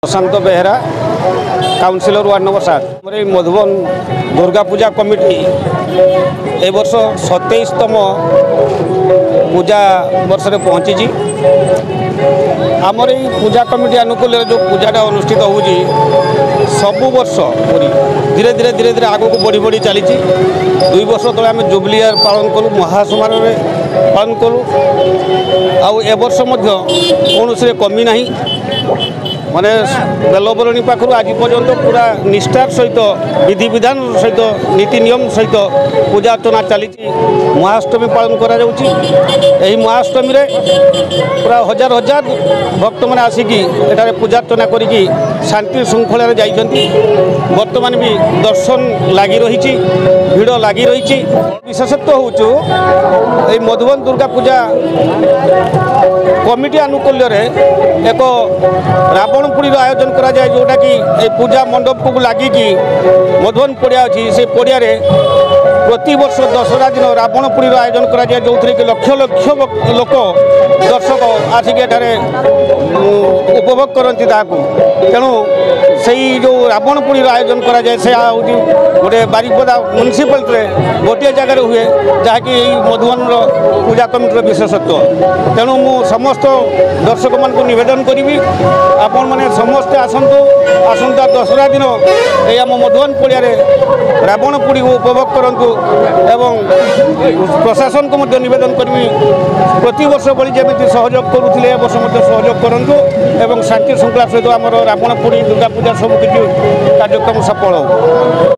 प्रशांत Behera councillor ward number 7 Madhuban Durga Puja committee ए वर्ष 27तम पूजा वर्ष में पहुँची। आमर ये पूजा कमिटी अनुकूल जो पूजाटा अनुष्ठित हो सबु वर्ष धीरे धीरे धीरे धीरे आग को बढ़ी बढ़ी चली 2 वर्ष तले आम जुबली ईयर पालन कलु महासमारोह पालन कलु ए वर्ष कौन से कमी ना माने बेलबरणी पाखर आज पर्यंत पूरा निष्ठार सहित विधि विधान सहित नीति नियम सहित पूजा अर्चना चली महाअष्टमी पालन करा महाअष्टमी रे पूरा हजार हजार भक्त मैंने आसिकी एटारे पूजा अर्चना करी शांति श्रृंखला बर्तमान भी दर्शन लगी रही भिड़ लगी रही। विशेषत्व हूँ मधुबन दुर्गा पूजा कमिटी अनुकूल्य एक रावण पुरी आयोजन करा जाए जोटा कि पूजा मंडप को लगिकी मधुबन पड़िया अच्छी से पड़िया प्रति वर्ष दशहरा दिन रावण पुरी आयोजन करा जाए जो कि लक्ष लक्ष लोक दर्शक आसिक उपभोग करती तेणु से जो रावण पुरी आयोजन करा जाए से गोटे बारिपदा म्युनिसिपालिटी गोटे जगार हुए जहाँकि मधुबन पूजा कमिटी विशेषत्व। तेणु मु समस्त दर्शक मान निवेदन करी आपण मैंने समस्ते आसतु आसंता दशहरा दिन ये आम मधुबन पड़िया रावण पुरी को उपभोग करूँ एवं प्रशासन को निवेदन करी प्रति वर्ष भली जमी सहयोग करुले वर्ष सहयोग करूँ एवं शांति श्रृंखला सहित आम रावण पुरी दुर्गा पूजा सबकि कार्यक्रम सफल हो।